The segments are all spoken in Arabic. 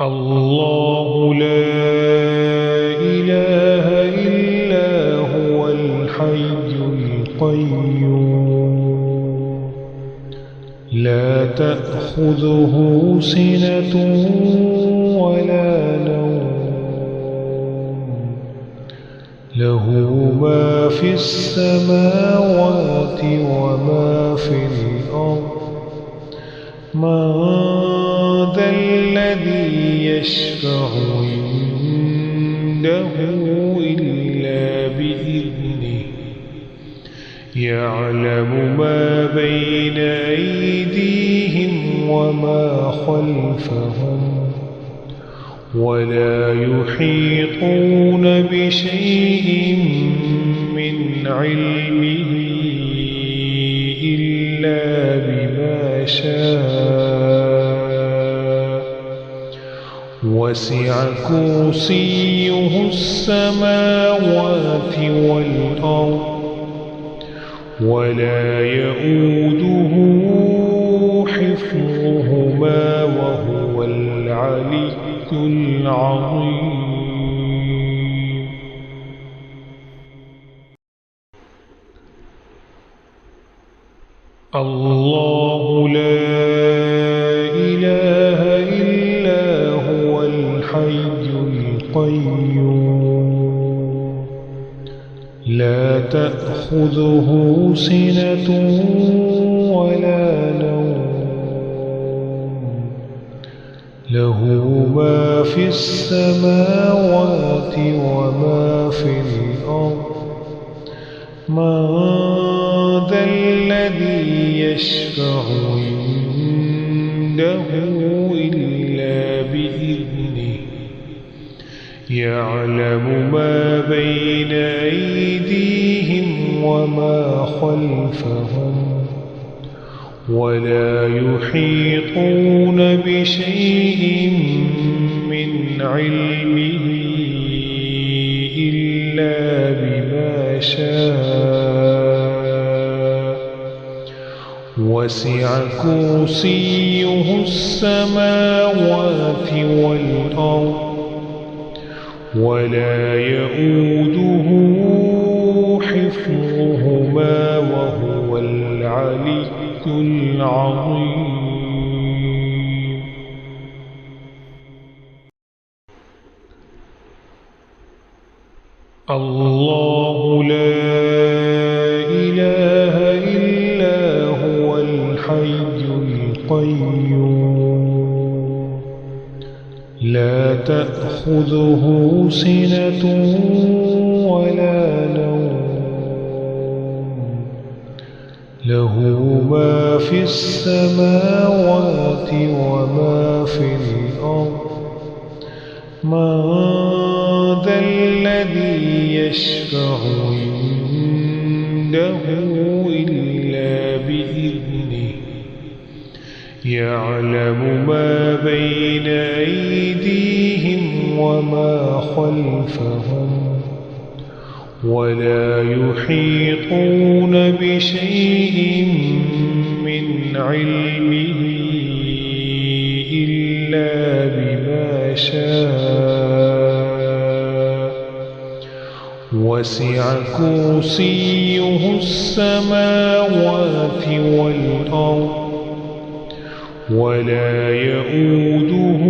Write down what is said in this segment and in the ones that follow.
الله لا إله إلا هو الحي القيوم لا تأخذه سنة ولا نوم له ما في السماوات وما في الأرض من ذا الذي يشفع عنده إلا بإذنه يعلم ما بين أيديهم وما خلفهم ولا يحيطون بشيء من علمه إلا بما شاء وسع كرسيه السماوات والأرض ولا يؤوده حفظهما وهو العلي العظيم. الله لا إله إلا هو الحي القيوم لا تأخذه سنة ولا نوم له ما في السماوات وما في الأرض من ذا الذي يشفع عنده إلا بإذنه يعلم ما بين أيديهم وما خلفهم ولا يحيطون بشيء من علمه إلا بما شاء وسع كرسيه السماوات والأرض ولا يؤوده حفظهما وهو العلي العظيم. الله لا إله إلا هو الحي القيوم لا تأخذه سنة ولا نوم له ما في السماوات وما في الأرض من ذا الذي يشفع عنده إلا بإذنه يعلم ما بين أيديهم وما خلفهم ولا يحيطون بشيء من علمه إلا بما شاء وسع كرسيه السماوات والأرض ولا يؤوده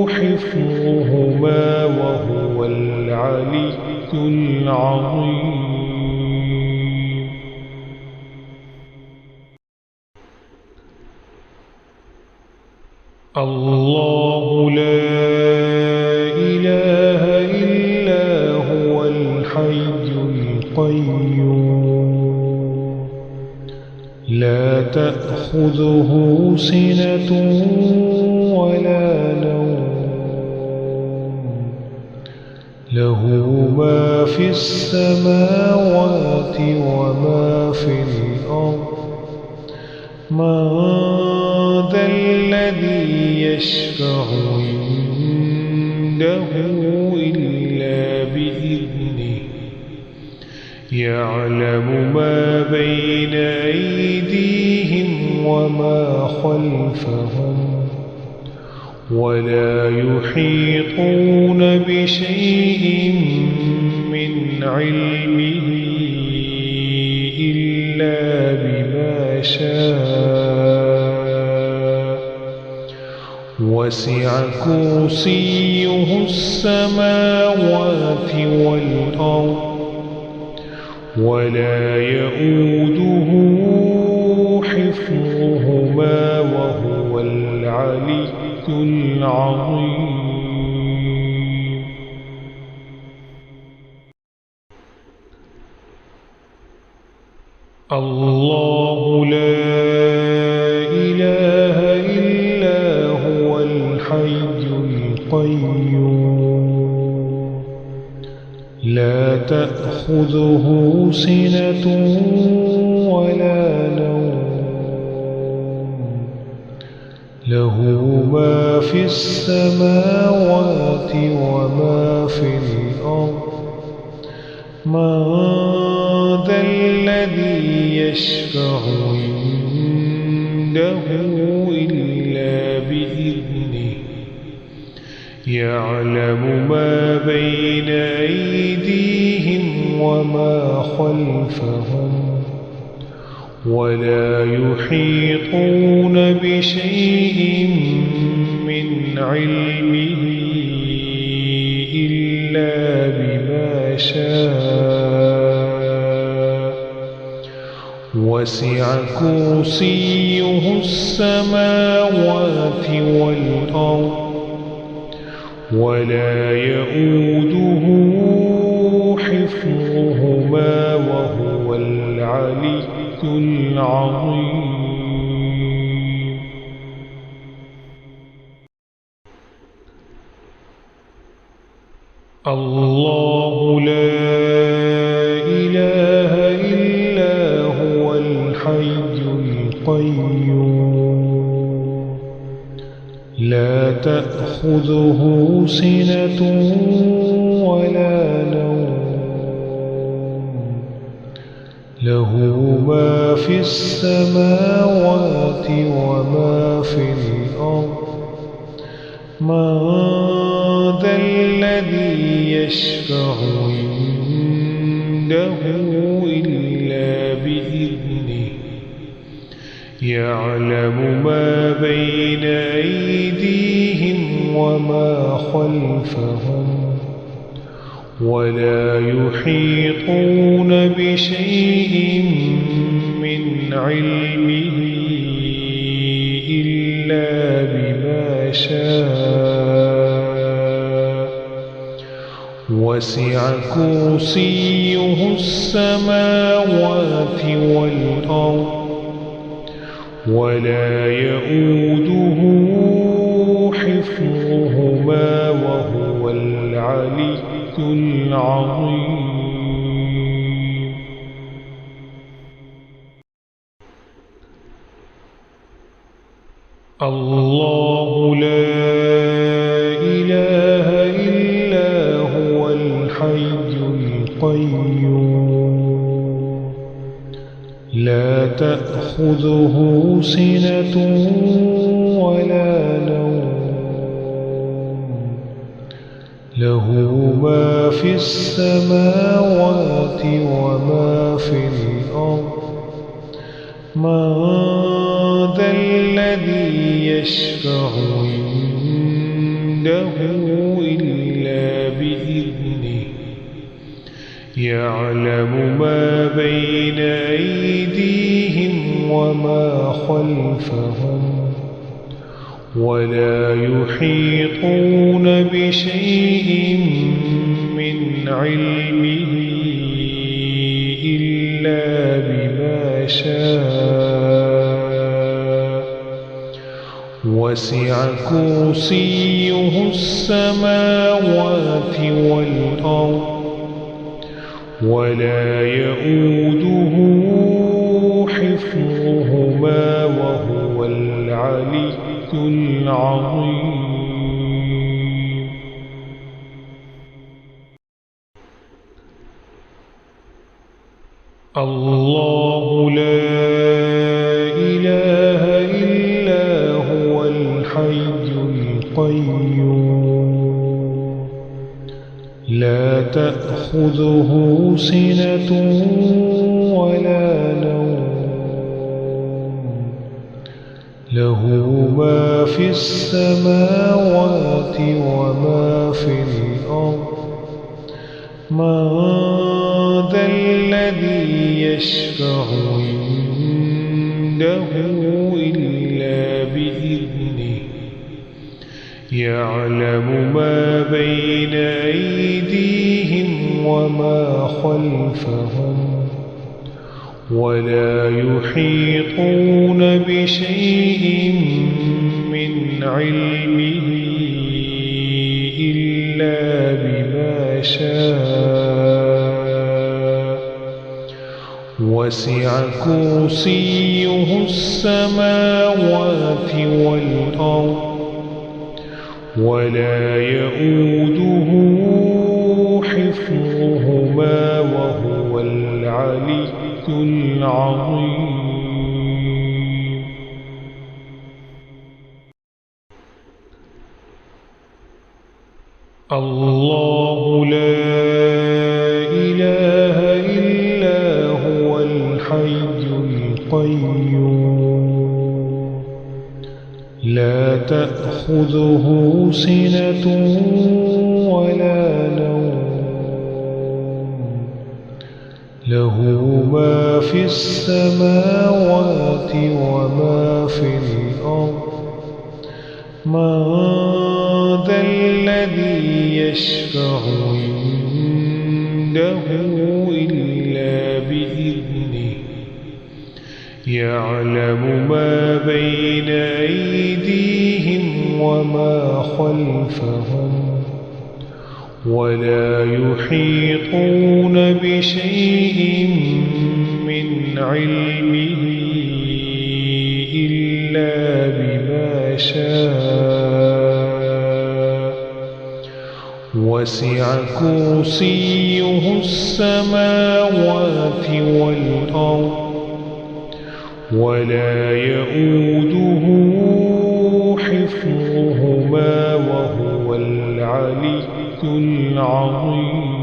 حفظهما وهو العلي العظيم. الله لا إله إلا هو الحي القيوم لا تأخذه سنة ولا نوم له ما في السماوات وما في الأرض من ذا الذي يشفع عنده إلا بإذنه يعلم ما بين أيديهم وما خلفهم ولا يحيطون بشيء من علمه إلا بما شاء وسع كرسيه السماوات والأرض ولا يؤوده حفظهما وهو العلي العظيم. الله لا إله إلا هو الحي القيوم لا تأخذه سنة ولا نوم له ما في السماوات وما في الأرض من ذا الذي يشفع عنده إلا بإذنه يعلم ما بين أيديهم وما خلفهم ولا يحيطون بشيء من علمه إلا بما شاء وسع كرسيه السماوات والأرض ولا يؤوده حفظهما وهو العلي العظيم. الله لا إله إلا هو الحي القيوم لا تأخذه سنة ولا نوم له ما في السماوات وما في الأرض من ذا الذي يشفع عنده إلا بإذنه يعلم ما بين أيديهم وما خلفهم ولا يحيطون بشيء من علمه إلا بما شاء وسع كرسيه السماوات والأرض ولا يؤوده حفظهما وهو العلي العظيم. الله لا إله إلا هو الحي القيوم لا تأخذه سنة ولا نوم له ما في السماوات وما في الأرض من ذا الذي يشفع عنده إلا بإذنه يعلم ما بين أيديهم وما خلفهم ولا يحيطون بشيء من علمه إلا بما شاء وسع كرسيه السماوات والأرض ولا يؤوده حفظهما وهو العلي العظيم. الله لا إله إلا هو الحي القيوم القيوم لا تأخذه سنة ولا نوم له ما في السماوات وما في الأرض من ذا الذي يشفع عنده إلا بإذنه يعلم ما بين أيديهم وما خلفهم ولا يحيطون بشيء من علمه إلا بما شاء وسع كرسيه السماوات والأرض ولا يؤوده حفظهما وهو العلي العظيم. الله لا إله إلا هو الحي القيوم لا تأخذه سنة ولا نوم له ما في السماوات وما في الأرض من ذا الذي يشفع عنده إلا بإذنه يعلم ما بين أيديهم وما خلفهم ولا يحيطون بشيء من علمه إلا بما شاء وسع كرسيه السماوات والأرض ولا يؤوده حفظهما وهو العلي العظيم.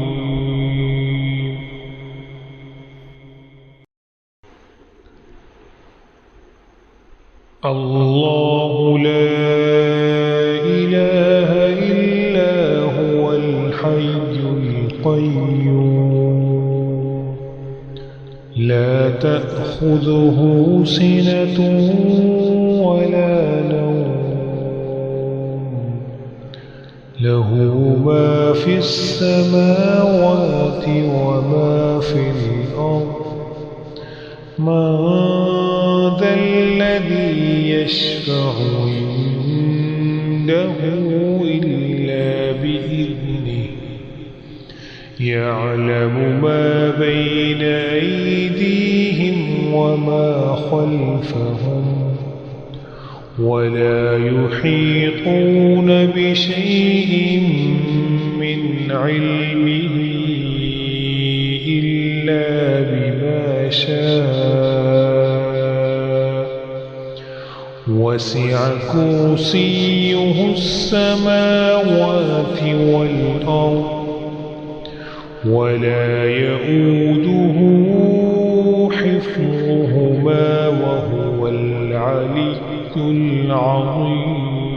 الله لا إله إلا هو الحي القيوم لا تأخذه سنة ولا نوم له ما في السماوات وما في الأرض من ذا الذي يشفع عنده إلا بإذنه يعلم ما بين أيديهم وما خلفهم ولا يحيطون بشيء من علمه إلا بما شاء وسع كرسيه السماوات والأرض ولا يؤوده حفظهما وهو العلي العظيم.